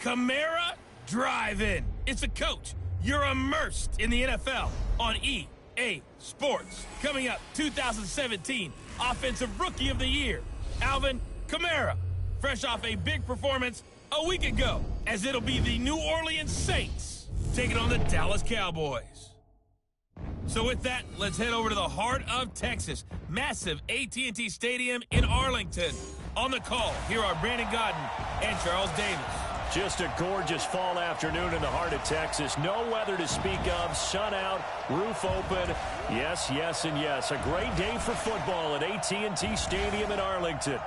Kamara Drive-In. It's a coach. You're immersed in the NFL on EA Sports. Coming up, 2017 Offensive Rookie of the Year, Alvin Kamara. Fresh off a big performance a week ago, as it'll be the New Orleans Saints taking on the Dallas Cowboys. So with that, let's head over to the heart of Texas. Massive AT&T Stadium in Arlington. On the call, here are Brandon Godden and Charles Davis. Just a gorgeous fall afternoon in the heart of Texas. No weather to speak of. Sun out, roof open. Yes, yes, and yes. A great day for football at AT&T Stadium in Arlington.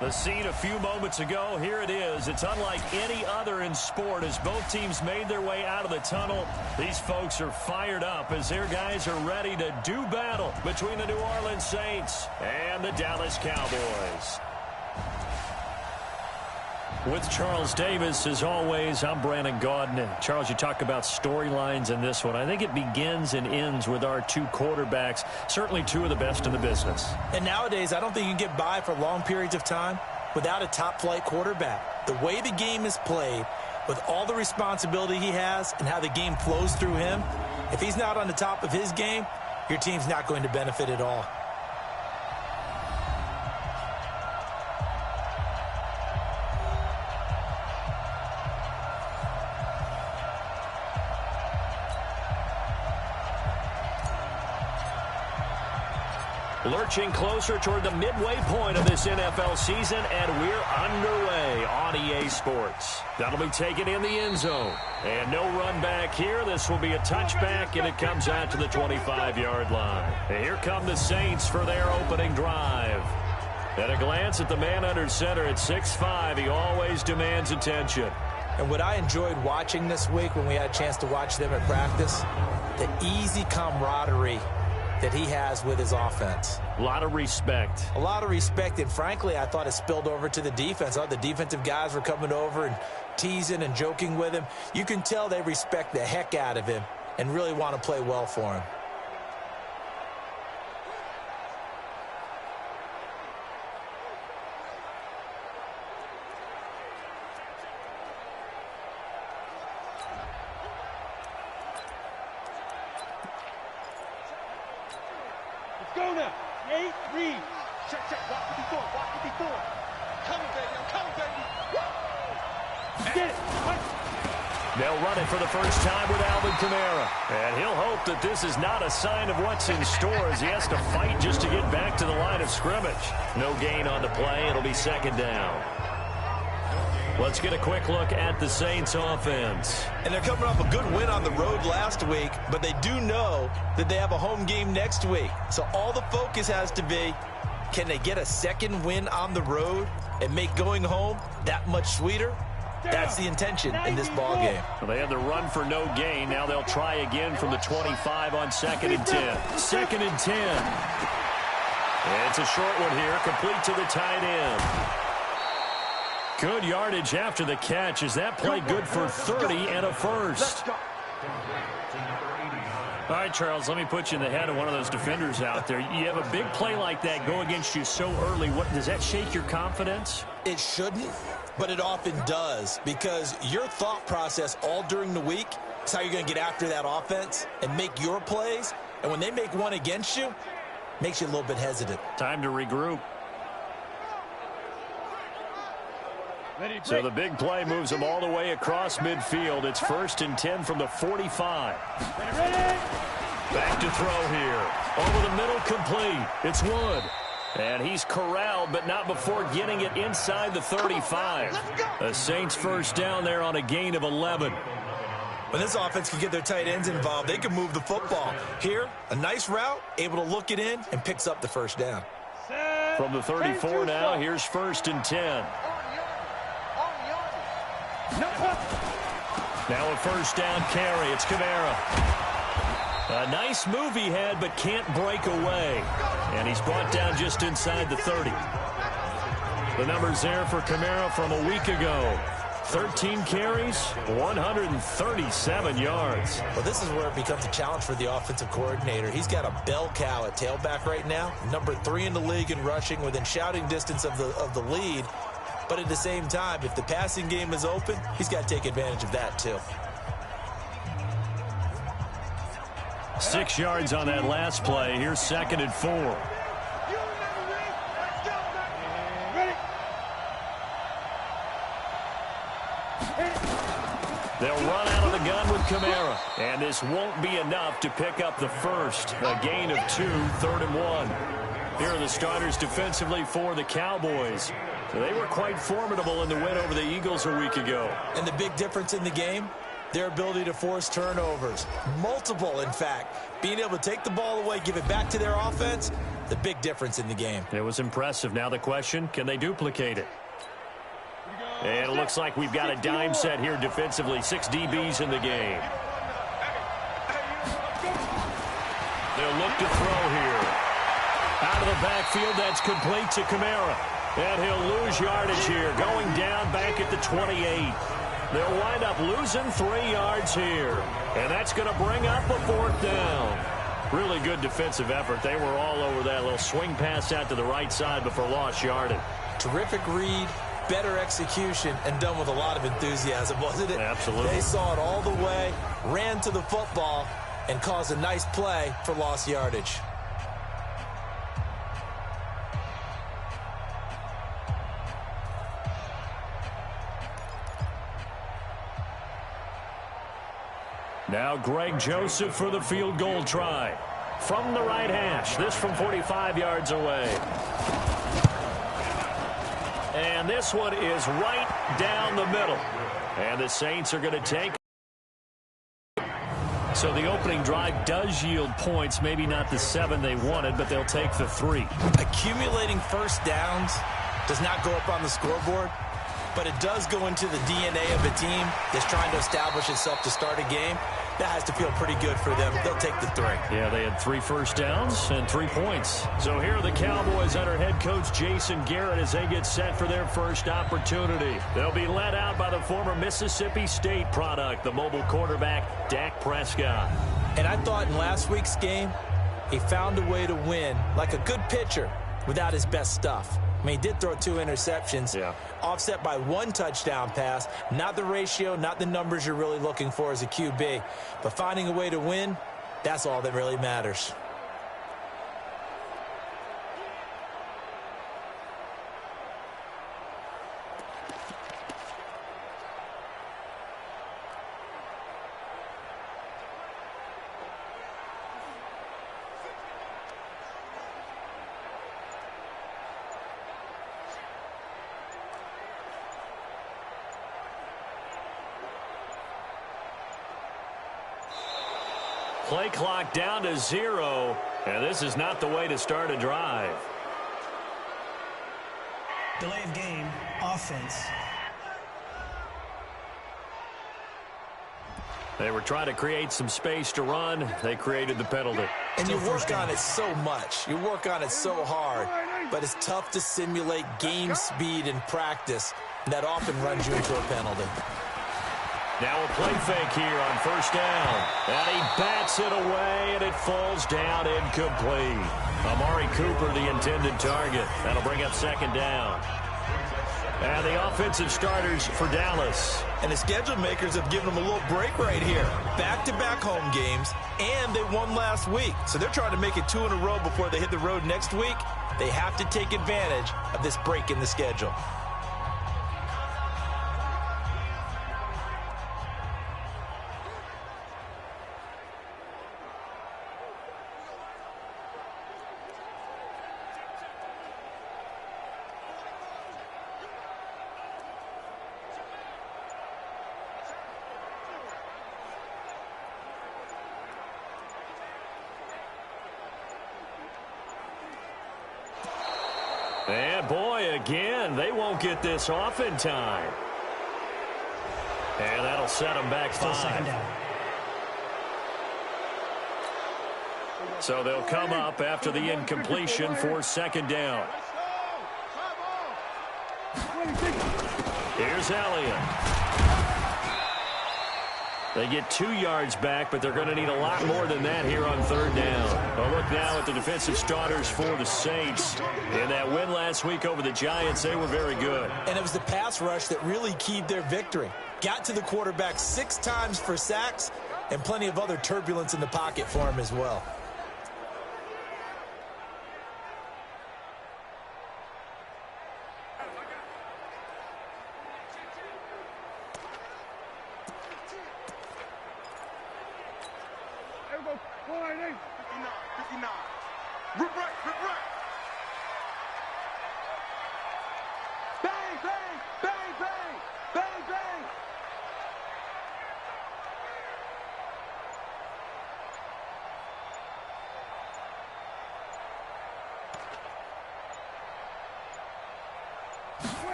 The scene a few moments ago, here it is. It's unlike any other in sport as both teams made their way out of the tunnel. These folks are fired up as their guys are ready to do battle between the New Orleans Saints and the Dallas Cowboys. With Charles Davis, as always, I'm Brandon Gaudin. Charles, you talk about storylines in this one. I think it begins and ends with our two quarterbacks, certainly two of the best in the business. And nowadays, I don't think you can get by for long periods of time without a top-flight quarterback. The way the game is played, with all the responsibility he has and how the game flows through him, if he's not on the top of his game, your team's not going to benefit at all. Lurching closer toward the midway point of this NFL season, and we're underway on EA Sports. That'll be taken in the end zone. And no run back here. This will be a touchback, and it comes out to the 25-yard line. And here come the Saints for their opening drive. At a glance at the man under center at 6'5", he always demands attention. And what I enjoyed watching this week when we had a chance to watch them at practice, the easy camaraderie that he has with his offense. A lot of respect. A lot of respect, and frankly, I thought it spilled over to the defense. I thought the defensive guys were coming over and teasing and joking with him. You can tell they respect the heck out of him and really want to play well for him. Go now. Nate, read. Check, check. Watch what he's doing. Watch what he's doing. Coming, baby. I'm coming, baby. Woo! Get it. They'll run it for the first time with Alvin Kamara. And he'll hope that this is not a sign of what's in store as he has to fight just to get back to the line of scrimmage. No gain on the play. It'll be second down. Let's get a quick look at the Saints offense. And they're coming off a good win on the road last week, but they do know that they have a home game next week. So all the focus has to be, can they get a second win on the road and make going home that much sweeter? That's the intention in this ball game. Well, they had the run for no gain. Now they'll try again from the 25 on 2nd and 10. 2nd and 10. And it's a short one here, complete to the tight end. Good yardage after the catch. Is that play good for 30 and a first? All right, Charles, let me put you in the head of one of those defenders out there. You have a big play like that go against you so early. Does that shake your confidence? It shouldn't, but it often does, because your thought process all during the week is how you're going to get after that offense and make your plays. And when they make one against you, it makes you a little bit hesitant. Time to regroup. So the big play moves them all the way across midfield. It's 1st and 10 from the 45. Back to throw here. Over the middle, complete. It's Wood. And he's corralled, but not before getting it inside the 35. The Saints first down there on a gain of 11. When this offense can get their tight ends involved, they can move the football. Here, a nice route, able to look it in, and picks up the first down. From the 34 now, here's 1st and 10. Now a first down carry. It's Kamara. A nice move he had, but can't break away. And he's brought down just inside the 30. The numbers there for Kamara from a week ago. 13 carries, 137 yards. Well, this is where it becomes a challenge for the offensive coordinator. He's got a bell cow at tailback right now. Number 3 in the league in rushing, within shouting distance of the lead. But at the same time, if the passing game is open, he's got to take advantage of that too. 6 yards on that last play. Here's 2nd and 4. They'll run out of the gun with Kamara. And this won't be enough to pick up the first. A gain of 2, 3rd and 1. Here are the starters defensively for the Cowboys. They were quite formidable in the win over the Eagles a week ago. And the big difference in the game? Their ability to force turnovers. Multiple, in fact. Being able to take the ball away, give it back to their offense, the big difference in the game. It was impressive. Now the question, can they duplicate it? And it looks like we've got a dime set here defensively. 6 DBs in the game. They'll look to throw here. Out of the backfield, that's complete to Kamara. And he'll lose yardage here, going down back at the 28. They'll wind up losing 3 yards here. And that's going to bring up a 4th down. Really good defensive effort. They were all over that little swing pass out to the right side before lost yardage. Terrific read, better execution, and done with a lot of enthusiasm, wasn't it? Absolutely. They saw it all the way, ran to the football, and caused a nice play for lost yardage. Now Greg Joseph for the field goal try. From the right hash. This from 45 yards away. And this one is right down the middle. And the Saints are going to take. So the opening drive does yield points. Maybe not the 7 they wanted, but they'll take the 3. Accumulating first downs does not go up on the scoreboard, but it does go into the DNA of a team that's trying to establish itself to start a game. That has to feel pretty good for them. They'll take the 3. Yeah, they had 3 first downs and 3 points. So here are the Cowboys under head coach Jason Garrett as they get set for their first opportunity. They'll be led out by the former Mississippi State product, the mobile quarterback, Dak Prescott. And I thought in last week's game, he found a way to win like a good pitcher without his best stuff. I mean, he did throw 2 interceptions, offset by 1 touchdown pass. Not the ratio, not the numbers you're really looking for as a QB. But finding a way to win, that's all that really matters. Play clock down to 0, and this is not the way to start a drive. Delay of game, offense. They were trying to create some space to run. They created the penalty. And you work on it so much. You work on it so hard. But it's tough to simulate game speed in practice. And that often runs you into a penalty. Now a play fake here on first down. And he bats it away, and it falls down incomplete. Amari Cooper, the intended target. That'll bring up second down. And the offensive starters for Dallas. And the schedule makers have given them a little break right here. Back-to-back home games, and they won last week. So they're trying to make it 2 in a row before they hit the road next week. They have to take advantage of this break in the schedule. And boy, again, they won't get this off in time. And that'll set them back 5. Second down. So they'll come up after the incompletion for second down. Here's Elliott. They get 2 yards back, but they're going to need a lot more than that here on third down. Well, look now about the defensive starters for the Saints. In that win last week over the Giants, they were very good. And it was the pass rush that really keyed their victory. Got to the quarterback 6 times for sacks and plenty of other turbulence in the pocket for him as well.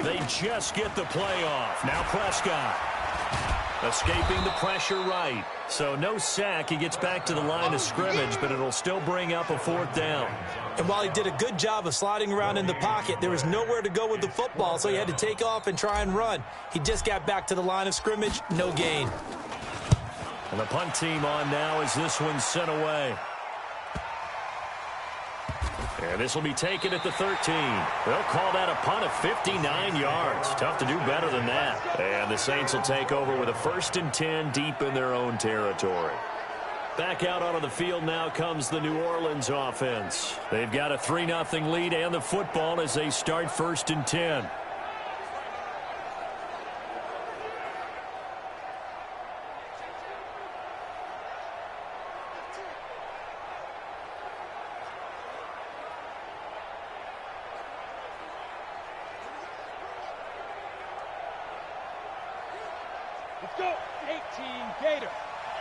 They just get the play off. Now Prescott. Escaping the pressure right. So no sack. He gets back to the line of scrimmage, but it'll still bring up a 4th down. And while he did a good job of sliding around in the pocket, there was nowhere to go with the football, so he had to take off and try and run. He just got back to the line of scrimmage. No gain. And the punt team on now as this one's sent away. And this will be taken at the 13. They'll call that a punt of 59 yards. Tough to do better than that. And the Saints will take over with a 1st and 10 deep in their own territory. Back out onto the field now comes the New Orleans offense. They've got a 3-0 lead and the football as they start 1st and 10. Let's go. 18 Gator.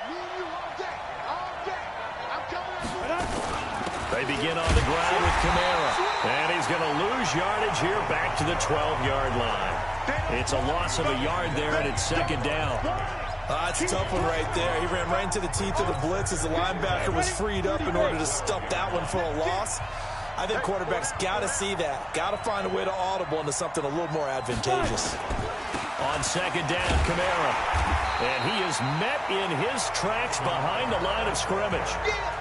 Me and you all day. All day. I'm coming at you. They begin on the ground with Kamara. And he's going to lose yardage here back to the 12-yard line. It's a loss of a yard there, and it's 2nd down. That's a tough one right there. He ran right into the teeth of the blitz as the linebacker was freed up in order to stuff that one for a loss. I think quarterbacks got to see that. Got to find a way to audible into something a little more advantageous. On 2nd down, Kamara. And he is met in his tracks behind the line of scrimmage.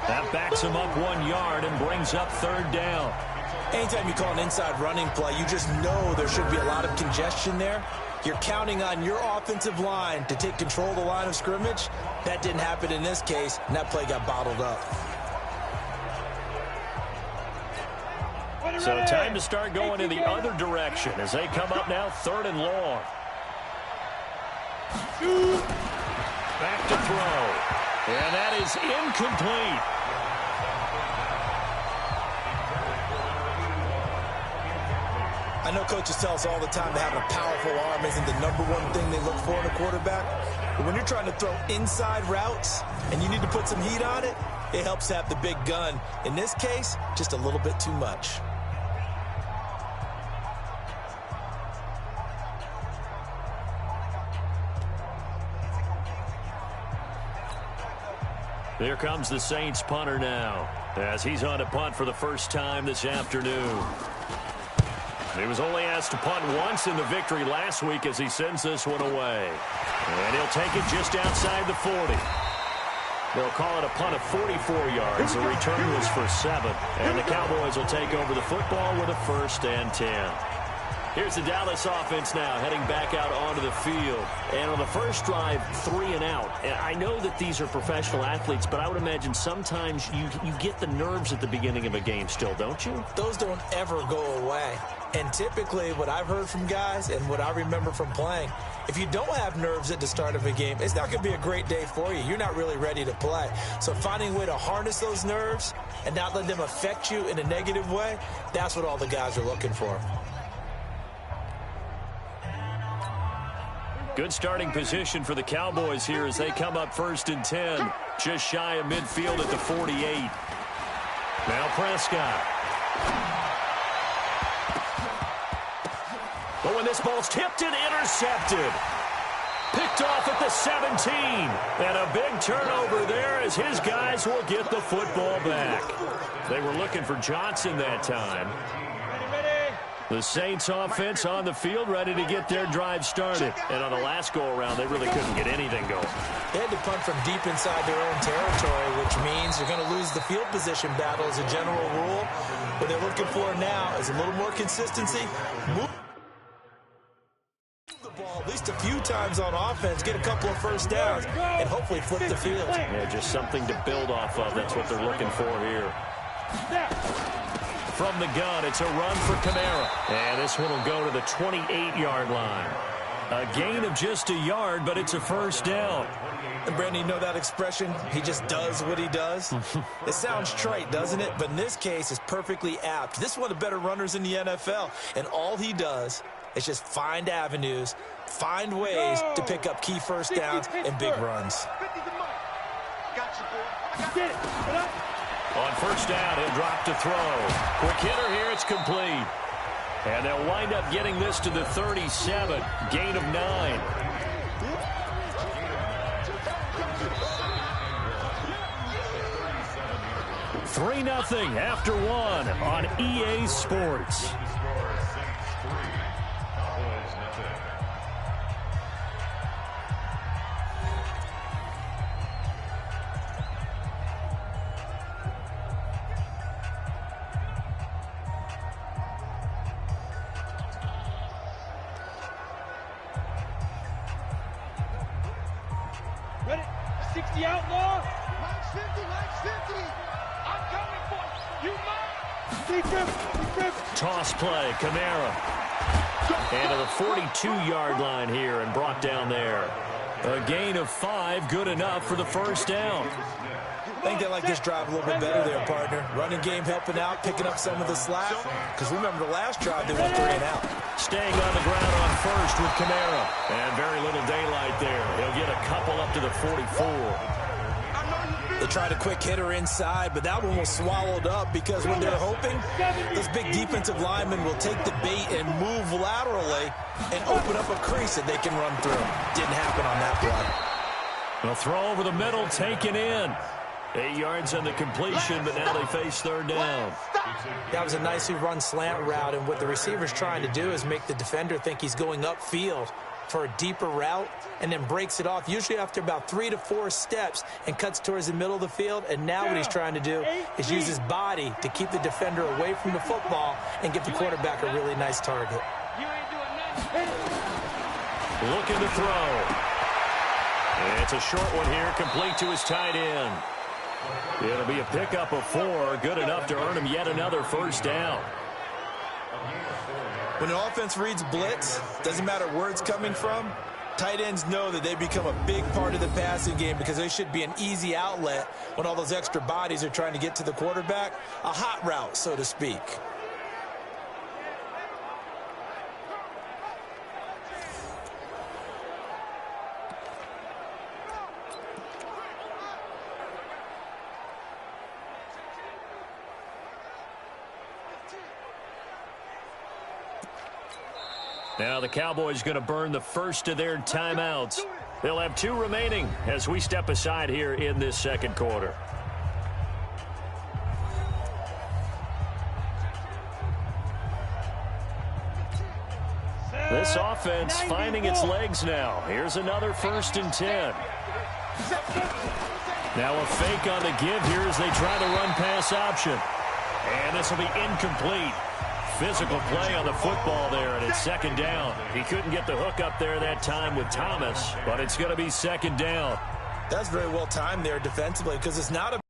That backs him up 1 yard and brings up 3rd down. Anytime you call an inside running play, you just know there should be a lot of congestion there. You're counting on your offensive line to take control of the line of scrimmage. That didn't happen in this case, and that play got bottled up. So time to start going in the other direction as they come up now 3rd and long. Back to throw. And that is incomplete. I know coaches tell us all the time that having a powerful arm isn't the #1 thing they look for in a quarterback. But when you're trying to throw inside routes and you need to put some heat on it, it helps to have the big gun. In this case, just a little bit too much. Here comes the Saints punter now as he's on to punt for the first time this afternoon. He was only asked to punt once in the victory last week as he sends this one away. And he'll take it just outside the 40. They'll call it a punt of 44 yards. The return was for 7. And the Cowboys will take over the football with a 1st and 10. Here's the Dallas offense now heading back out onto the field. And on the first drive, 3 and out. And I know that these are professional athletes, but I would imagine sometimes you get the nerves at the beginning of a game still, don't you? Those don't ever go away. And typically what I've heard from guys and what I remember from playing, if you don't have nerves at the start of a game, it's not going to be a great day for you. You're not really ready to play. So finding a way to harness those nerves and not let them affect you in a negative way, that's what all the guys are looking for. Good starting position for the Cowboys here as they come up 1st and 10. Just shy of midfield at the 48. Now Prescott. But when this ball's tipped and intercepted. Picked off at the 17. And a big turnover there as his guys will get the football back. They were looking for Johnson that time. Ready. The Saints offense on the field, ready to get their drive started. And on the last go-around, they really couldn't get anything going. They had to punt from deep inside their own territory, which means you're going to lose the field position battle as a general rule. What they're looking for now is a little more consistency. Move the ball at least a few times on offense, get a couple of first downs, and hopefully flip the field. Yeah, just something to build off of. That's what they're looking for here. From the gun, it's a run for Kamara. And this one will go to the 28-yard line. A gain of just a yard, but it's a first down. And Brandon, you know that expression? He just does what he does. It sounds trite, doesn't it? But in this case, it's perfectly apt. This is one of the better runners in the NFL. And all he does is just find avenues, find ways to pick up key first downs and big runs. On first down, he'll drop to throw. Quick hitter here, it's complete. And they'll wind up getting this to the 37. Gain of 9. Three 0 after one on EA Sports. Ready? 60 outlaw. Max 50, Max 50. I'm coming for you. Toss play, Kamara. And to the 42-yard line here and brought down there. A gain of 5, good enough for the first down. I think they like this drive a little bit better there, partner. Running game helping out, picking up some of the slack. Because remember the last drive, they went 3 and out. Staying on the ground on first with Kamara. And very little daylight there. He'll get a couple up to the 44. They tried a quick hitter inside, but that one was swallowed up because when they're hoping, those big defensive linemen will take the bait and move laterally and open up a crease that they can run through. Didn't happen on that play. A throw over the middle, taken in. 8 yards on the completion, but now they face third down. That was a nicely run slant route, and what the receiver's trying to do is make the defender think he's going upfield for a deeper route and then breaks it off, usually after about 3 to 4 steps, and cuts towards the middle of the field. And now what he's trying to do is use his body to keep the defender away from the football and give the quarterback a really nice target. Looking to throw. It's a short one here, complete to his tight end. It'll be a pickup of 4, good enough to earn him yet another first down. When the offense reads blitz, doesn't matter where it's coming from, tight ends know that they become a big part of the passing game because they should be an easy outlet when all those extra bodies are trying to get to the quarterback. A hot route, so to speak. Now the Cowboys going to burn the first of their timeouts. They'll have 2 remaining as we step aside here in this second quarter. This offense finding its legs now. Here's another 1st and 10. Now a fake on the give here as they try the run pass option. And this will be incomplete. Physical play on the football there, and it's 2nd down. He couldn't get the hook up there that time with Thomas, but it's going to be 2nd down. That's very well timed there defensively because it's not a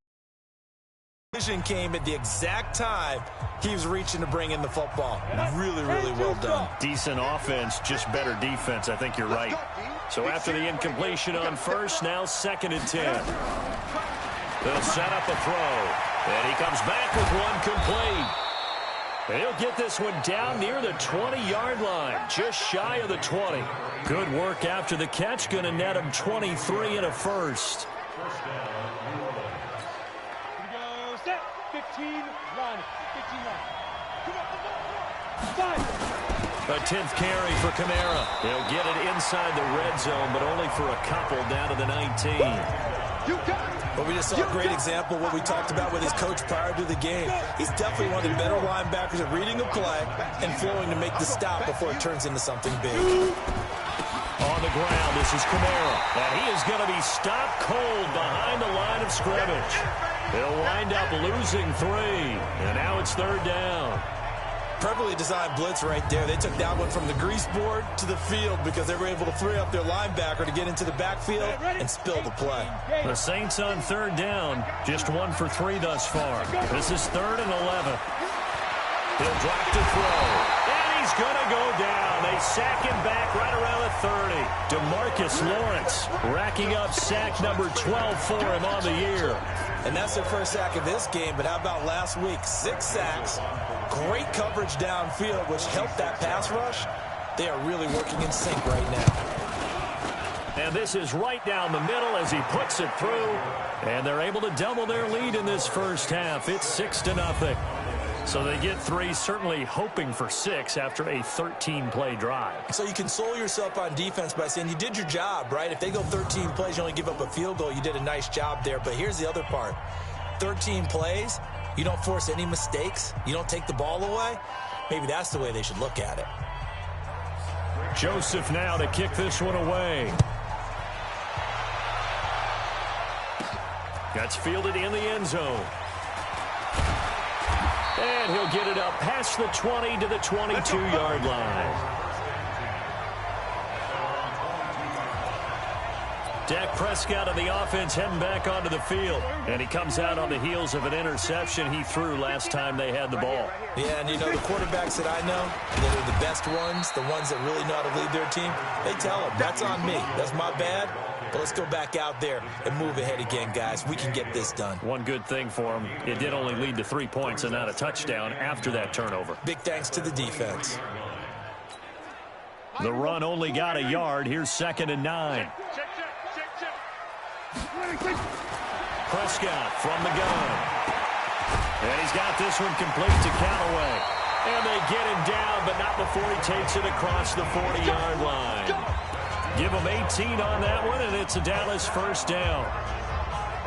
vision came at the exact time he was reaching to bring in the football. Really, really well done. Decent offense, just better defense. I think you're right. So after the incompletion on first, now 2nd and 10. They'll set up a throw, and he comes back with one complete. And he'll get this one down near the 20-yard line, just shy of the 20. Good work after the catch, going to net him 23 and a first. Here we go, set, 15, line, 15 line. Come on, 5. A 10th carry for Kamara. He'll get it inside the red zone, but only for a couple down to the 19. You got it. But we just saw a great example of what we talked about with his coach prior to the game. He's definitely one of the better linebackers at reading a play and flowing to make the stop before it turns into something big. On the ground, this is Kamara. And he is going to be stopped cold behind the line of scrimmage. He'll wind up losing 3. And now it's 3rd down. Perfectly designed blitz right there. They took that one from the grease board to the field because they were able to free up their linebacker to get into the backfield and spill the play. The Saints on 3rd down, just 1 for 3 thus far. This is 3rd and 11. He'll drop to throw. And he's going to go down. They sack him back right around the 30. DeMarcus Lawrence racking up sack number 12 for him on the year. And that's their first sack of this game, but how about last week? 6 sacks, great coverage downfield, which helped that pass rush. They are really working in sync right now. And this is right down the middle as he puts it through. And they're able to double their lead in this first half. It's 6-0. So they get 3, certainly hoping for 6 after a 13-play drive. So you console yourself on defense by saying you did your job, right? If they go 13 plays, you only give up a field goal, you did a nice job there. But here's the other part. 13 plays, you don't force any mistakes, you don't take the ball away. Maybe that's the way they should look at it. Joseph now to kick this one away. That's fielded in the end zone. And he'll get it up past the 20 to the 22-yard line. Dak Prescott of the offense heading back onto the field. And he comes out on the heels of an interception he threw last time they had the ball. Yeah, and you know, the quarterbacks that I know that are the best ones, the ones that really know how to lead their team, they tell them, that's on me. That's my bad. But let's go back out there and move ahead again, guys. We can get this done. One good thing for him, it did only lead to 3 points and not a touchdown after that turnover. Big thanks to the defense. The run only got a yard. Here's 2nd and 9. Prescott from the gun. And he's got this one complete to Callaway. And they get him down, but not before he takes it across the 40-yard line. Give him 18 on that one, and it's a Dallas first down.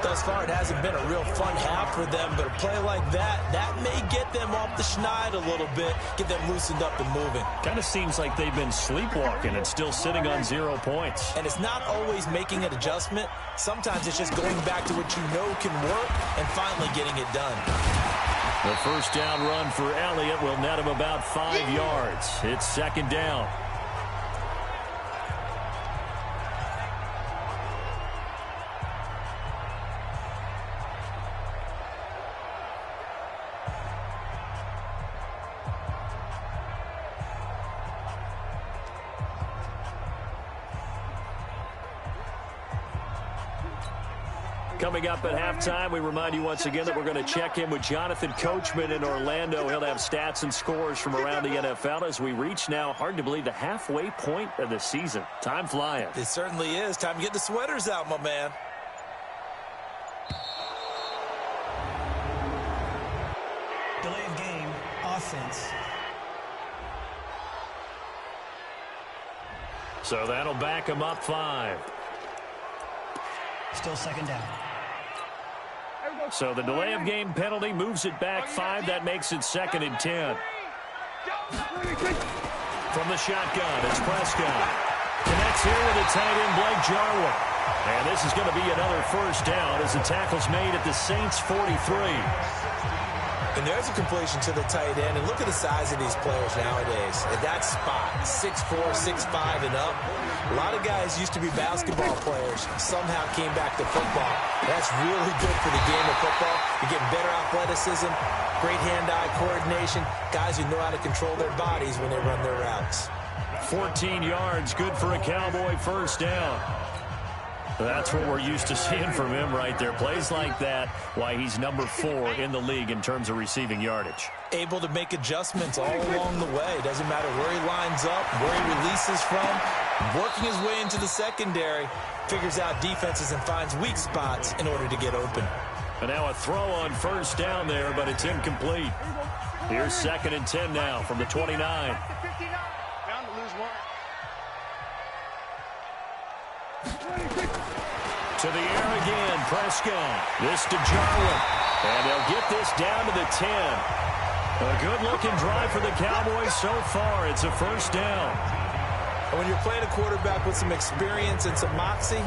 Thus far, it hasn't been a real fun half for them, but a play like that may get them off the schneid a little bit, get them loosened up and moving. Kind of seems like they've been sleepwalking and still sitting on 0 points. And it's not always making an adjustment. Sometimes it's just going back to what you know can work and finally getting it done. The first down run for Elliott will net him about 5 yards. It's 2nd down. Coming up at halftime, we remind you once again that we're going to check in with Jonathan Coachman in Orlando. He'll have stats and scores from around the NFL as we reach now, hard to believe, the halfway point of the season. Time flying. It certainly is. Time to get the sweaters out, my man. Delay of game, offense. So that'll back him up 5. Still 2nd down. So the delay of game penalty moves it back 5. That makes it 2nd and 10. From the shotgun, it's Prescott. Connects here with a tight end, Blake Jarwin. And this is going to be another first down as the tackle's made at the Saints 43. And there's a completion to the tight end. And look at the size of these players nowadays. At that spot, 6'4", 6'5", and up. A lot of guys used to be basketball players. Somehow came back to football. That's really good for the game of football. You're getting better athleticism, great hand-eye coordination, guys who know how to control their bodies when they run their routes. 14 yards, good for a Cowboy first down. That's what we're used to seeing from him right there. Plays like that, why he's number 4 in the league in terms of receiving yardage. Able to make adjustments all along the way. Doesn't matter where he lines up, where he releases from. Working his way into the secondary, figures out defenses and finds weak spots in order to get open. And now a throw on first down there, but it's incomplete. Here's 2nd and 10 now from the 29. Bound to lose one. To the air again, Prescott. This to Jarwin. And they'll get this down to the 10. A good-looking drive for the Cowboys so far. It's a first down. And when you're playing a quarterback with some experience and some moxie,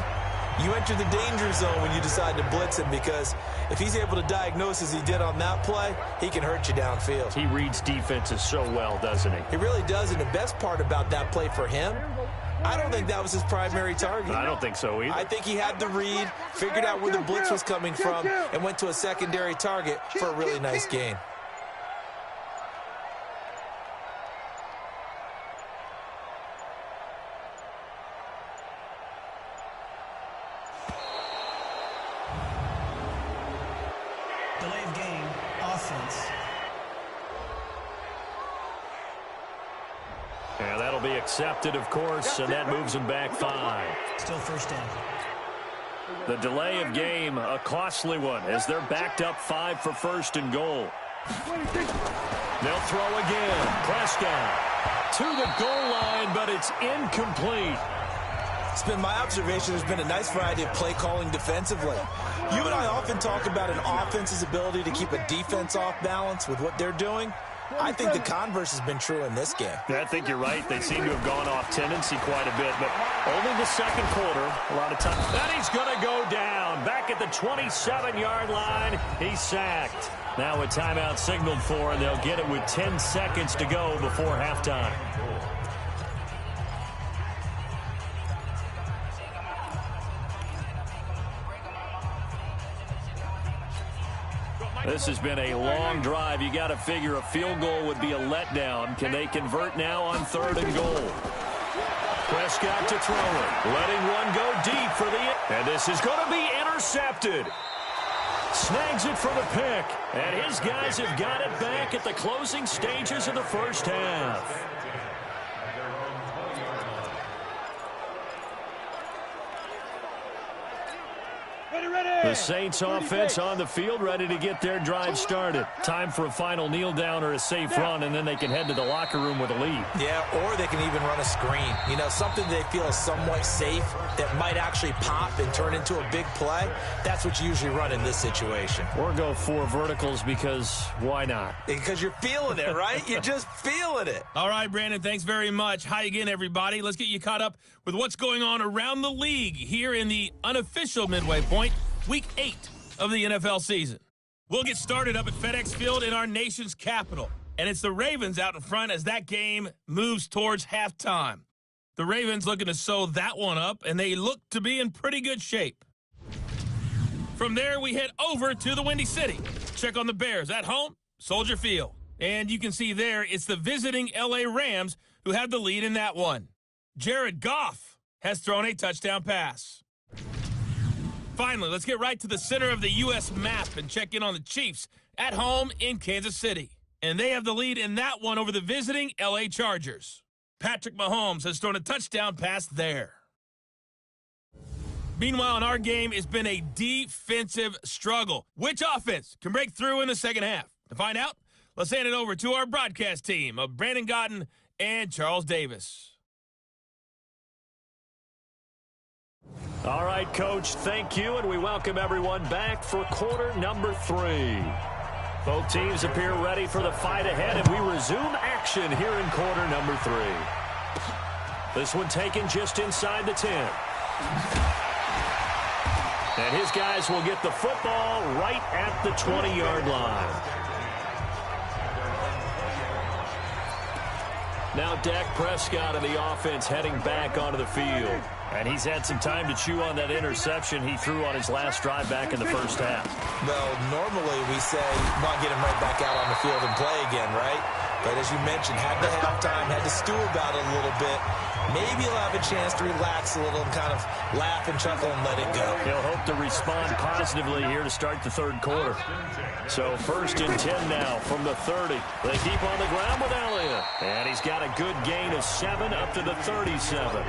you enter the danger zone when you decide to blitz him, because if he's able to diagnose as he did on that play, he can hurt you downfield. He reads defenses so well, doesn't he? He really does, and the best part about that play for him, I don't think that was his primary target. I don't think so either. I think he had the read, figured out where the blitz was coming from, and went to a secondary target for a really nice gain. Delay of game, offense. And that'll be accepted, of course, and that moves them back 5. Still first down. The delay of game, a costly one, as they're backed up 5 for first and goal. They'll throw again. Prescott to the goal line, but it's incomplete. It's been my observation there's been a nice variety of play calling defensively. You and I often talk about an offense's ability to keep a defense off balance with what they're doing. I think the converse has been true in this game. I think you're right. They seem to have gone off tendency quite a bit, but only the second quarter. A lot of time. And he's going to go down. Back at the 27-yard line. He's sacked. Now a timeout signaled for, and they'll get it with 10 seconds to go before halftime. This has been a long drive. You got to figure a field goal would be a letdown. Can they convert now on 3rd and goal? Prescott to throw it. Letting one go deep for the... And this is going to be intercepted. Snags it for the pick. And his guys have got it back at the closing stages of the first half. The Saints offense on the field, ready to get their drive started. Time for a final kneel down or a safe run, and then they can head to the locker room with a lead. Yeah, or they can even run a screen. You know, something they feel is somewhat safe that might actually pop and turn into a big play. That's what you usually run in this situation. Or go 4 verticals, because why not? Because you're feeling it, right? You're just feeling it. All right, Brandon, thanks very much. Hi again, everybody. Let's get you caught up with what's going on around the league here in the unofficial midway point. Week 8 of the NFL season. We'll get started up at FedEx Field in our nation's capital. And it's the Ravens out in front as that game moves towards halftime. The Ravens looking to sew that one up, and they look to be in pretty good shape. From there, we head over to the Windy City. Check on the Bears at home, Soldier Field. And you can see there, it's the visiting L.A. Rams who have the lead in that one. Jared Goff has thrown a touchdown pass. Finally, let's get right to the center of the U.S. map and check in on the Chiefs at home in Kansas City. And they have the lead in that one over the visiting L.A. Chargers. Patrick Mahomes has thrown a touchdown pass there. Meanwhile, in our game, it's been a defensive struggle. Which offense can break through in the second half? To find out, let's hand it over to our broadcast team of Brandon Godden and Charles Davis. All right, Coach, thank you, and we welcome everyone back for quarter number 3. Both teams appear ready for the fight ahead, and we resume action here in quarter number 3. This one taken just inside the 10. And his guys will get the football right at the 20-yard line. Now Dak Prescott of the offense heading back onto the field. And he's had some time to chew on that interception he threw on his last drive back in the first half. Well, normally we say, well, get him right back out on the field and play again, right? But as you mentioned, had the halftime, had to stew about it a little bit. Maybe he'll have a chance to relax a little and kind of laugh and chuckle and let it go. He'll hope to respond positively here to start the third quarter. So 1st and 10 now from the 30. They keep on the ground with Elliott. And he's got a good gain of 7 up to the 37.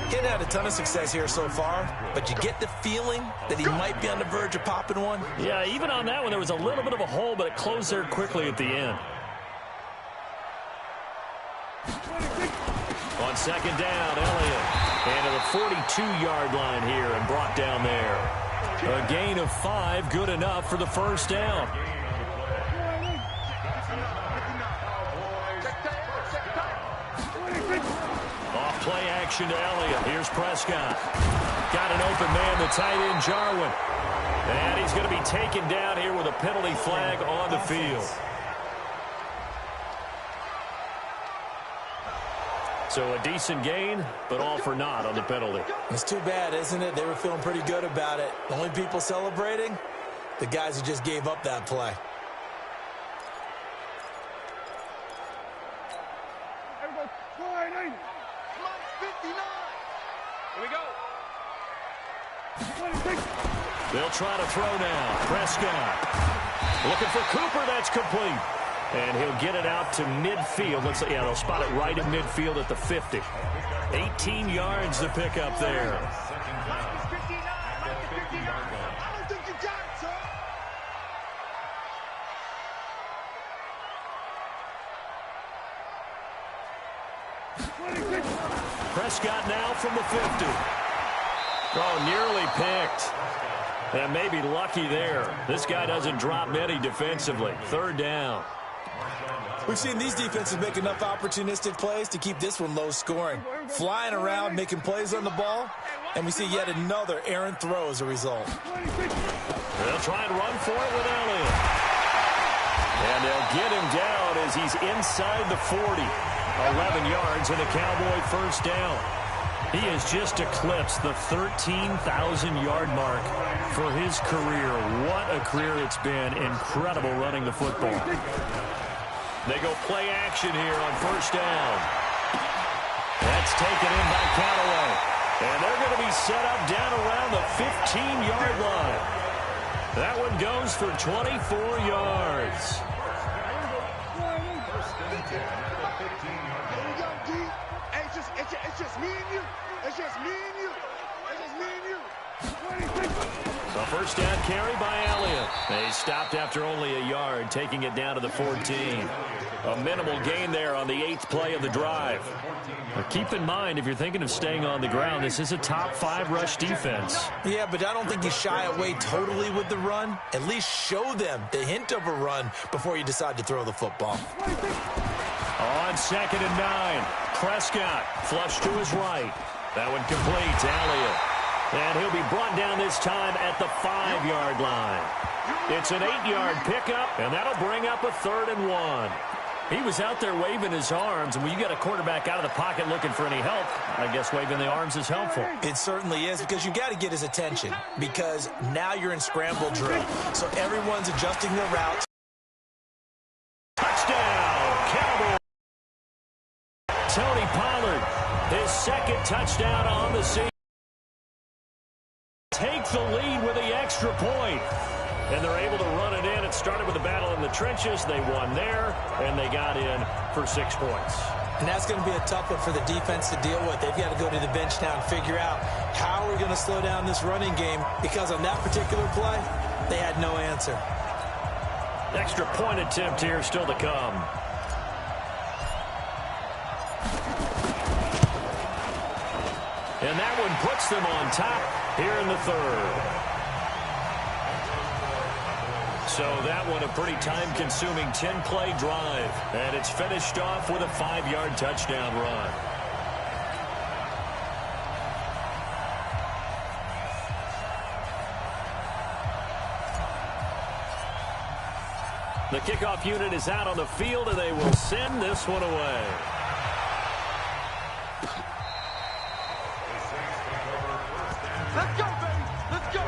He hadn't had a ton of success here so far, but you get the feeling that he might be on the verge of popping one. Yeah, even on that one, there was a little bit of a hole, but it closed there quickly at the end. On 2nd down, Elliott. And to the 42-yard line here and brought down there. A gain of 5, good enough for the first down. Off play action to Elliott. Here's Prescott. Got an open man, the tight end, Jarwin. And he's going to be taken down here with a penalty flag on the field. So a decent gain, but all for naught on the penalty. It's too bad, isn't it? They were feeling pretty good about it. The only people celebrating, the guys who just gave up that play. Here we go. They'll try to throw now. Prescott looking for Cooper. That's complete. And he'll get it out to midfield. Looks like, yeah, they'll spot it right in midfield at the 50. 18 yards to pick up there. Minus 59. I don't think you got it, sir. Prescott now from the 50. Oh, nearly picked. And maybe lucky there. This guy doesn't drop many defensively. Third down. We've seen these defenses make enough opportunistic plays to keep this one low scoring. Flying around, making plays on the ball, and we see yet another errant throw as a result. They'll try and run for it with Elliott. And they'll get him down as he's inside the 40. 11 yards and a Cowboy first down. He has just eclipsed the 13,000-yard mark for his career. What a career it's been. Incredible running the football. They go play action here on first down. That's taken in by Callaway. And they're going to be set up down around the 15-yard line. That one goes for 24 yards. It's just me and you. It's just me and you. It's just me and you. A first down carry by Elliott. They stopped after only a yard, taking it down to the 14. A minimal gain there on the 8th play of the drive. But keep in mind, if you're thinking of staying on the ground, this is a top 5 rush defense. Yeah, but I don't think you shy away totally with the run. At least show them the hint of a run before you decide to throw the football. On 2nd and 9, Prescott flush to his right. That one complete to Elliott. And he'll be brought down this time at the 5-yard line. It's an 8-yard pickup, and that'll bring up a 3rd and 1. He was out there waving his arms, and when you get a quarterback out of the pocket looking for any help, I guess waving the arms is helpful. It certainly is, because you've got to get his attention, because now you're in scramble drill. So everyone's adjusting their routes. Touchdown, Cowboys. Tony Pollard, his 2nd touchdown on the season. Take the lead with the extra point. And they're able to run it in. It started with a battle in the trenches. They won there, and they got in for 6 points. And that's going to be a tough one for the defense to deal with. They've got to go to the bench now and figure out how we're going to slow down this running game, because on that particular play, they had no answer. Extra point attempt here still to come. And that one puts them on top here in the 3rd. So that one a pretty time-consuming 10-play drive. And it's finished off with a 5-yard touchdown run. The kickoff unit is out on the field, and they will send this one away. Let's go, baby. Let's go.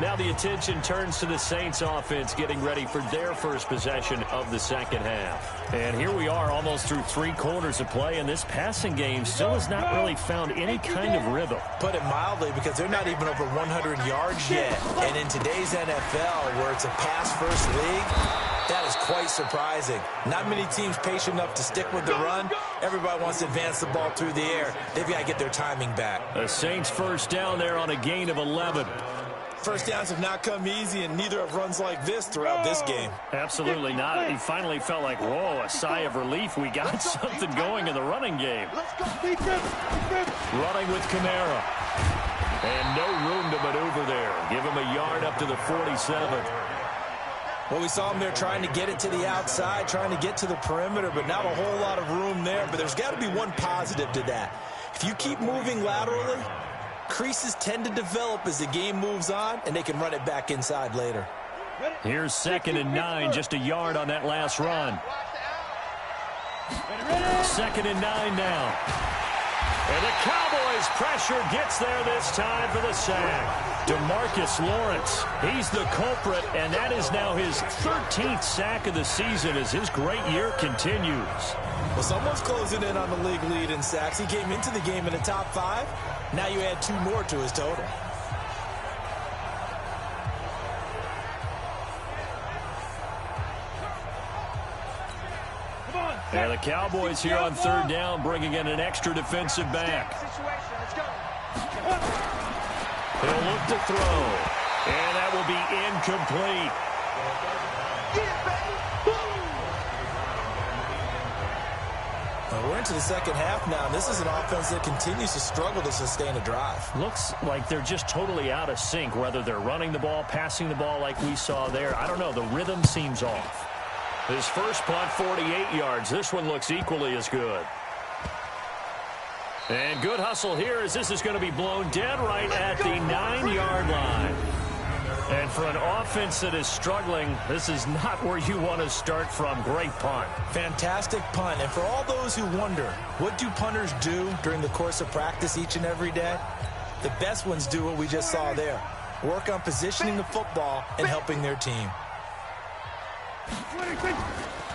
Now the attention turns to the Saints offense getting ready for their first possession of the second half. And here we are almost through 3 quarters of play, and this passing game still has not really found any kind of rhythm. Put it mildly, because they're not even over 100 yards yet. And in today's NFL, where it's a pass-first league, that is quite surprising. Not many teams patient enough to stick with the run. Everybody wants to advance the ball through the air. They've got to get their timing back. The Saints first down there on a gain of 11. First downs have not come easy, and neither have runs like this throughout this game. Absolutely not. He finally felt like, whoa, a sigh of relief. We got something going in the running game. Running with Kamara. And no room to maneuver there. Give him a yard up to the 47. Well, we saw him there trying to get it to the outside, trying to get to the perimeter, but not a whole lot of room there. But there's got to be one positive to that. If you keep moving laterally, creases tend to develop as the game moves on, and they can run it back inside later. Here's 2nd and 9, just a yard on that last run. 2nd and 9 now. And the Cowboys' pressure gets there this time for the sack. DeMarcus Lawrence, he's the culprit, and that is now his 13th sack of the season as his great year continues. Well, someone's closing in on the league lead in sacks. He came into the game in the top 5. Now you add 2 more to his total. And the Cowboys here on 3rd down, bringing in an extra defensive back. He'll look to throw, and that will be incomplete. We're into the second half now, and this is an offense that continues to struggle to sustain a drive. Looks like they're just totally out of sync, whether they're running the ball, passing the ball like we saw there. I don't know. The rhythm seems off. His first punt, 48 yards. This one looks equally as good. And good hustle here as this is going to be blown dead right at the 9-yard line. And for an offense that is struggling, this is not where you want to start from. Great punt. Fantastic punt. And for all those who wonder, what do punters do during the course of practice each and every day? The best ones do what we just saw there. Work on positioning the football and helping their team.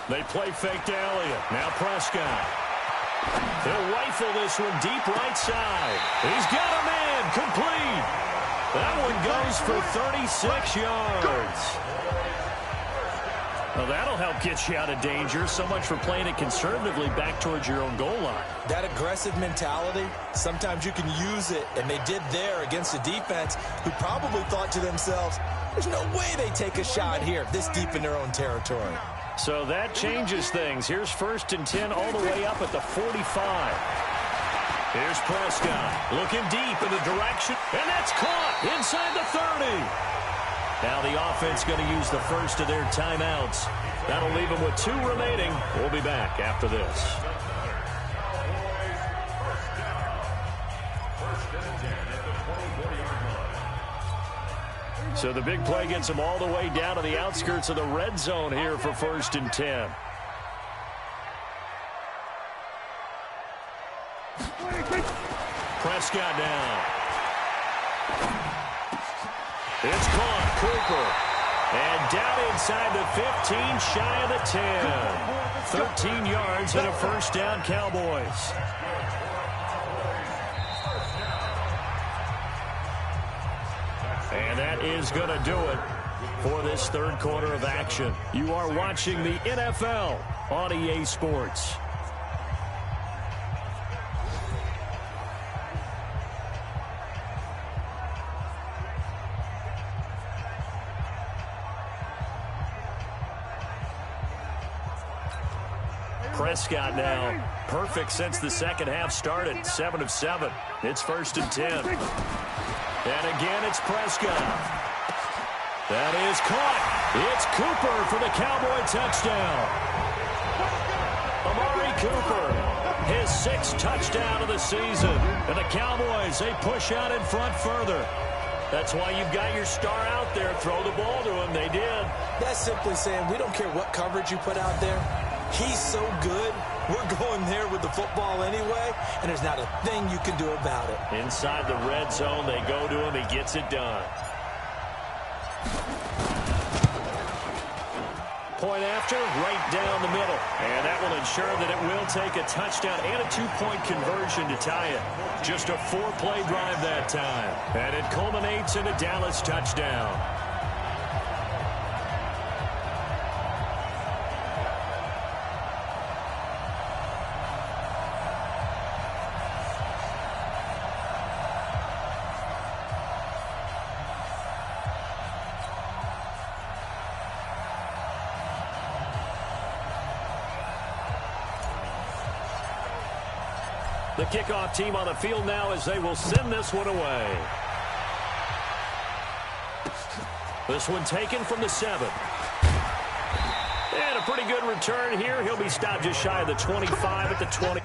They play fake to Elliott. Now Prescott. He'll rifle this one deep right side. He's got a man. Complete. That one goes for 36 yards. Well, that'll help get you out of danger. So much for playing it conservatively back towards your own goal line. That aggressive mentality, sometimes you can use it, and they did there against a defense who probably thought to themselves, there's no way they take a shot here this deep in their own territory. So that changes things. Here's 1st and 10 all the way up at the 45. Here's Prescott looking deep in the direction, and that's caught inside the 30. Now the offense going to use the first of their timeouts. That'll leave them with 2 remaining. We'll be back after this. So the big play gets them all the way down to the outskirts of the red zone here for 1st and 10. Prescott down. It's caught. Cooper. And down inside the 15, shy of the 10. 13 yards and a 1st down, Cowboys. And that is going to do it for this 3rd quarter of action. You are watching the NFL on EA Sports. Prescott now, perfect since the second half started, 7 of 7. It's 1st and 10. And again, it's Prescott. That is caught. It's Cooper for the Cowboy touchdown. Amari Cooper, his 6th touchdown of the season. And the Cowboys, they push out in front further. That's why you've got your star out there. Throw the ball to him. They did. That's simply saying we don't care what coverage you put out there. He's so good. We're going there with the football anyway, and there's not a thing you can do about it. Inside the red zone, they go to him. He gets it done. Point after, right down the middle. And that will ensure that it will take a touchdown and a 2-point conversion to tie it. Just a 4-play drive that time. And it culminates in a Dallas touchdown. The kickoff team on the field now as they will send this one away. This one taken from the 7. And a pretty good return here. He'll be stopped just shy of the 25 at the 20.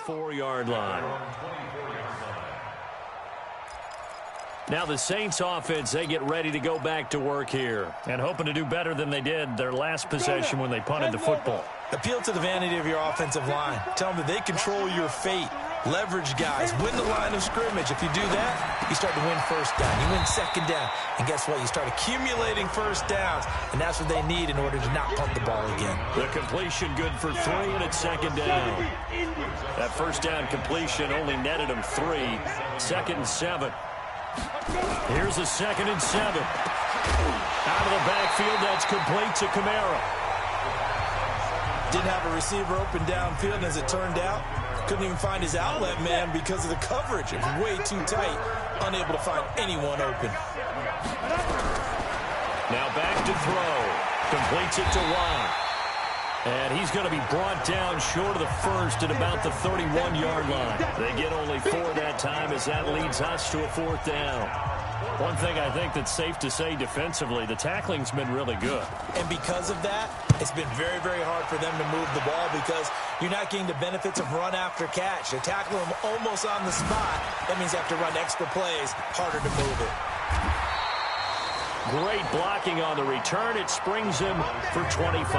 24-yard line. Now the Saints offense, they get ready to go back to work here and hoping to do better than they did their last possession when they punted the football. Appeal to the vanity of your offensive line. Tell them that they control your fate. Leverage guys. Win the line of scrimmage. If you do that, you start to win first down. You win second down. And guess what? You start accumulating first downs. And that's what they need in order to not punt the ball again. The completion good for 3, and it's second down. That first down completion only netted them 3. 2nd and 7. Here's a 2nd and 7. Out of the backfield, that's complete to Kamara. Didn't have a receiver open downfield, and as it turned out, couldn't even find his outlet man because of the coverage. It was way too tight, unable to find anyone open. Now back to throw. Completes it to Watt. And he's going to be brought down short of the first at about the 31-yard line. They get only 4 that time as that leads us to a 4th down. One thing I think that's safe to say defensively, the tackling's been really good. And because of that, it's been very, very hard for them to move the ball because you're not getting the benefits of run after catch. They tackle them almost on the spot. That means they have to run extra plays, harder to move it. Great blocking on the return. It springs him for 25.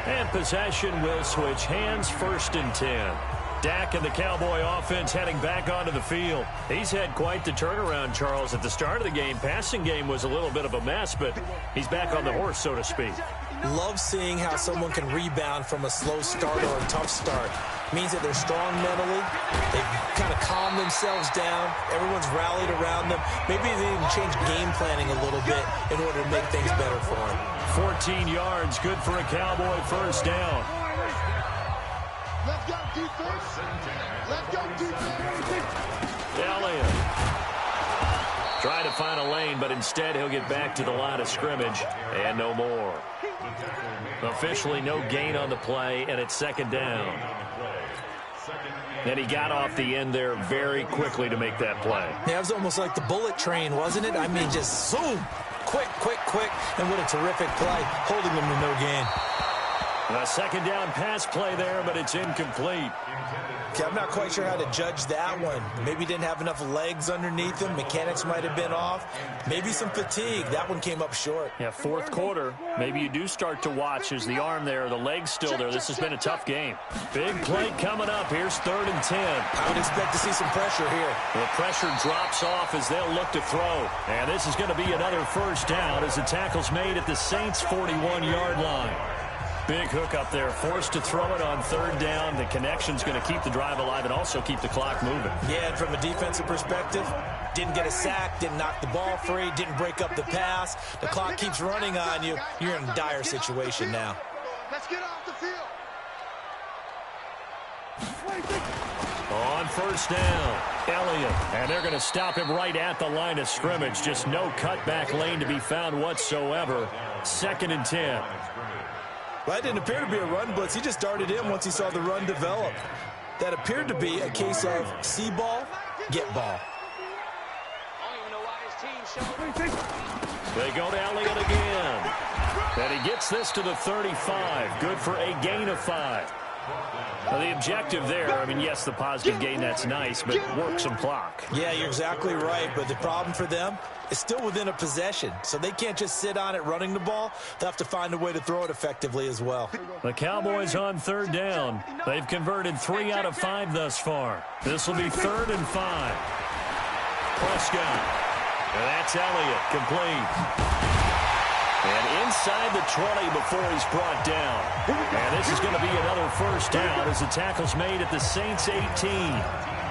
And possession will switch hands, 1st and 10. Dak and the Cowboy offense heading back onto the field. He's had quite the turnaround, Charles. At the start of the game, passing game was a little bit of a mess, but he's back on the horse, so to speak. Love seeing how someone can rebound from a slow start or a tough start. Means that they're strong mentally. They've kind of calmed themselves down. Everyone's rallied around them. Maybe they even change game planning a little bit in order to make things better for them. 14 yards, good for a Cowboy first down. Let's go, defense. Let's go, defense. Elliott. Try to find a lane, but instead he'll get back to the line of scrimmage and no more. Officially no gain on the play, and it's 2nd down. And he got off the end there very quickly to make that play. Yeah, it was almost like the bullet train, wasn't it? I mean, just zoom. Quick, quick, quick. And what a terrific play, holding him to no gain. A 2nd down pass play there, but it's incomplete. Okay, I'm not quite sure how to judge that one. Maybe he didn't have enough legs underneath him. Mechanics might have been off. Maybe some fatigue. That one came up short. Yeah, 4th quarter. Maybe you do start to watch as the arm there, the leg's still there. This has been a tough game. Big play coming up. Here's 3rd and 10. I would expect to see some pressure here. The pressure drops off as they'll look to throw. And this is going to be another first down as the tackle's made at the Saints' 41-yard line. Big hook up there, forced to throw it on 3rd down. The connection's going to keep the drive alive and also keep the clock moving. Yeah, and from a defensive perspective, didn't get a sack, didn't knock the ball free, didn't break up the pass. The clock keeps running on you. You're in a dire situation now. Let's get off the field. On 1st down, Elliott. And they're going to stop him right at the line of scrimmage. Just no cutback lane to be found whatsoever. 2nd and 10. Well, that didn't appear to be a run blitz. He just darted in once he saw the run develop. That appeared to be a case of see ball, get ball. They go to Elliott again. And he gets this to the 35. Good for a gain of 5. Now, the objective there, I mean, yes, the positive gain, that's nice, but work some clock. Yeah, you're exactly right, but the problem for them is still within a possession, so they can't just sit on it running the ball. They'll have to find a way to throw it effectively as well. The Cowboys on 3rd down. They've converted 3 out of 5 thus far. This will be 3rd and 5. Prescott. And that's Elliott, complete. And inside the 20 before he's brought down. And this is going to be another first down as the tackle's made at the Saints' 18.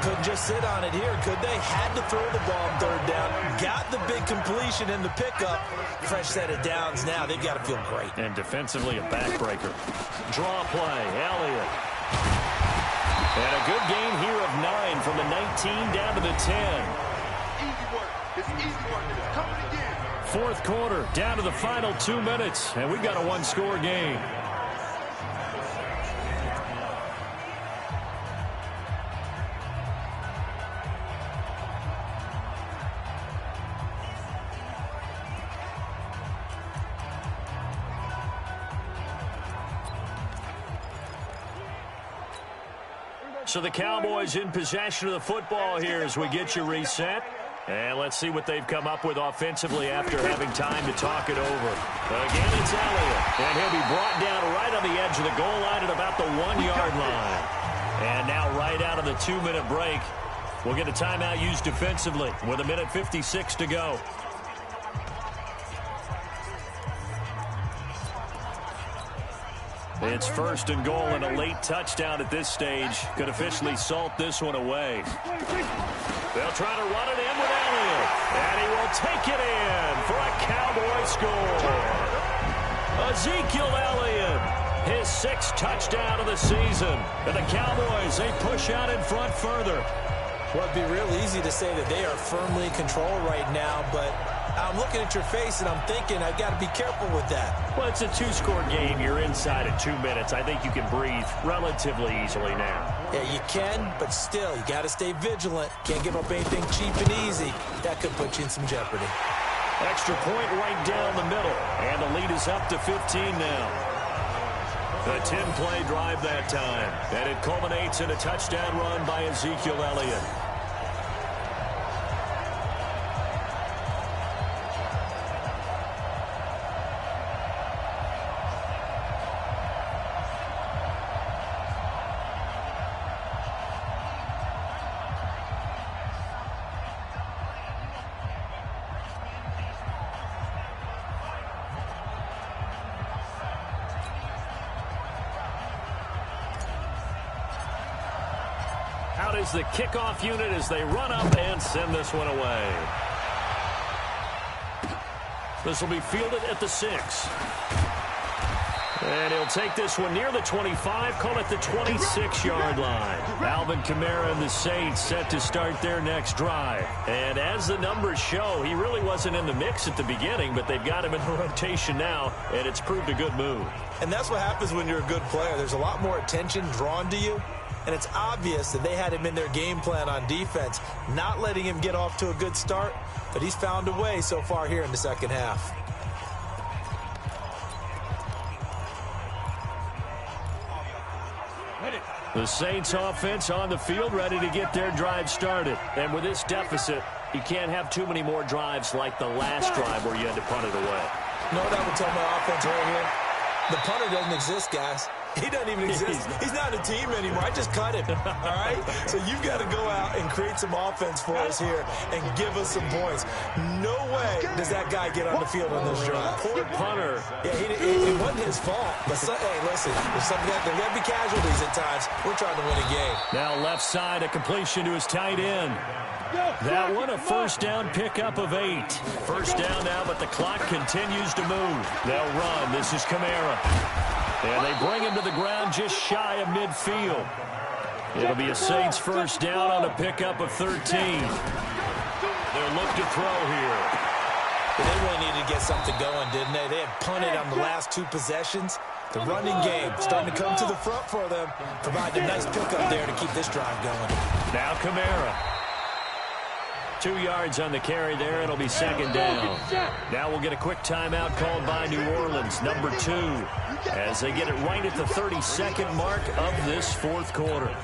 Couldn't just sit on it here, could they? Had to throw the ball on 3rd down. Got the big completion in the pickup. Fresh set of downs now. They've got to feel great. And defensively, a backbreaker. Draw play, Elliott. And a good gain here of 9 from the 19 down to the 10. Easy work. It's easy work. It's coming again. 4th quarter, down to the final 2 minutes, and we've got a 1-score game. So the Cowboys in possession of the football here as we get you reset. And let's see what they've come up with offensively after having time to talk it over. Again, it's Elliott. And he'll be brought down right on the edge of the goal line at about the 1-yard line. And now right out of the 2-minute break, we'll get a timeout used defensively with 1:56 to go. It's 1st and goal and a late touchdown at this stage. Could officially salt this one away. They'll try to run it in with Elliott. And he will take it in for a Cowboy score. Ezekiel Elliott, his 6th touchdown of the season. And the Cowboys, they push out in front further. Well, it'd be real easy to say that they are firmly in control right now, but I'm looking at your face and I'm thinking I've got to be careful with that. Well, it's a 2-score game. You're inside at 2 minutes. I think you can breathe relatively easily now. Yeah, you can, but still, you got to stay vigilant. Can't give up anything cheap and easy. That could put you in some jeopardy. Extra point right down the middle, and the lead is up to 15 now. A 10-play drive that time, and it culminates in a touchdown run by Ezekiel Elliott. Out is the kickoff unit as they run up and send this one away. This will be fielded at the 6. And he'll take this one near the 25, call it the 26-yard line. Alvin Kamara and the Saints set to start their next drive. And as the numbers show, he really wasn't in the mix at the beginning, but they've got him in the rotation now, and it's proved a good move. And that's what happens when you're a good player. There's a lot more attention drawn to you. And it's obvious that they had him in their game plan on defense, not letting him get off to a good start, but he's found a way so far here in the second half. The Saints offense on the field ready to get their drive started. And with this deficit, you can't have too many more drives like the last drive where you had to punt it away. You know what I would tell my offense right here? The punter doesn't exist, guys. He doesn't even exist. He's not a team anymore. I just cut him, all right? So you've got to go out and create some offense for us here and give us some points. No way does that guy get on the field on this drive. Poor punter. Yeah, it wasn't his fault. But, hey, listen, there's something there's going to be casualties at times. We're trying to win a game. Now left side, a completion to his tight end. That one a first down pickup of 8. First down now, but the clock continues to move. They'll run. This is Kamara. And they bring him to the ground just shy of midfield. It'll be a Saints first down on a pickup of 13. They'll look to throw here. But they really needed to get something going, didn't they? They had punted on the last 2 possessions. The running game starting to come to the front for them, providing a nice pickup there to keep this drive going. Now Kamara. 2 yards on the carry there. It'll be second down. Now we'll get a quick timeout called by New Orleans, number 2, as they get it right at the 32nd mark of this 4th quarter.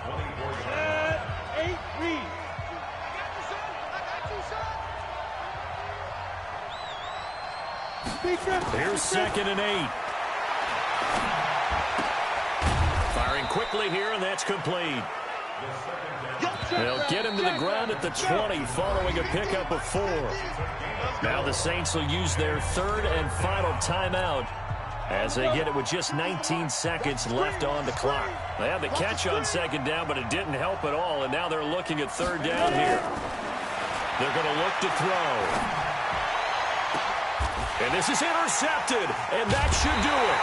8 read. Here's 2nd and 8. Firing quickly here, and that's complete. They'll get him to the ground at the 20 following a pickup of 4. Now the Saints will use their 3rd and final timeout as they get it with just 19 seconds left on the clock. They had the catch on 2nd down, but it didn't help at all, and now they're looking at 3rd down here. They're going to look to throw. And this is intercepted, and that should do it.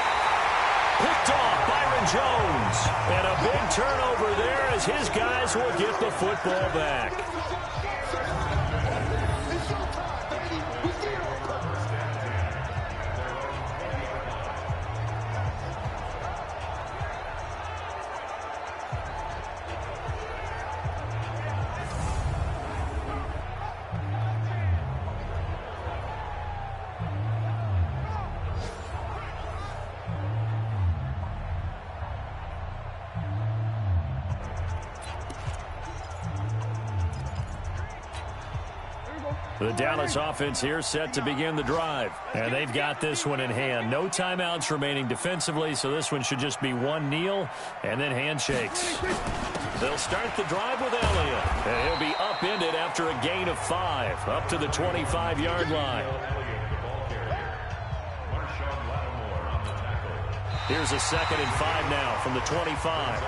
Picked off Byron Jones. And a big turnover there as his guys will get the football back. The Dallas offense here set to begin the drive. And they've got this one in hand. No timeouts remaining defensively, so this one should just be one kneel and then handshakes. They'll start the drive with Elliott. And he'll be upended after a gain of 5, up to the 25-yard line. Here's a 2nd and 5 now from the 25.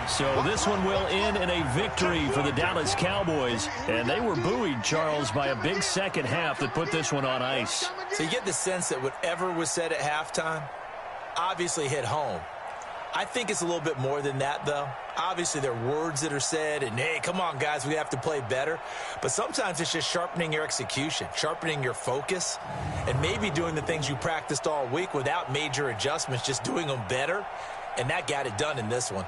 So this one will end in a victory for the Dallas Cowboys. And they were buoyed, Charles, by a big second half that put this one on ice. So you get the sense that whatever was said at halftime obviously hit home. I think it's a little bit more than that, though. Obviously, there are words that are said, and, hey, come on, guys, we have to play better. But sometimes it's just sharpening your execution, sharpening your focus, and maybe doing the things you practiced all week without major adjustments, just doing them better. And that got it done in this one.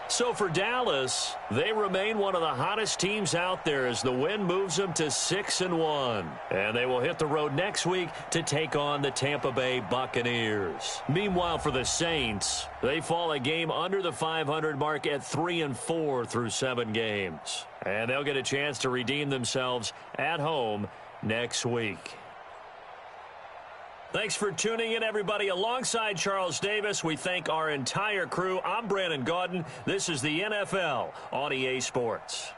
So for Dallas, they remain one of the hottest teams out there as the win moves them to 6-1. And they will hit the road next week to take on the Tampa Bay Buccaneers. Meanwhile, for the Saints, they fall a game under the 500 mark at 3-4 through 7 games. And they'll get a chance to redeem themselves at home next week. Thanks for tuning in, everybody. Alongside Charles Davis, we thank our entire crew. I'm Brandon Gaudin. This is the NFL on EA Sports.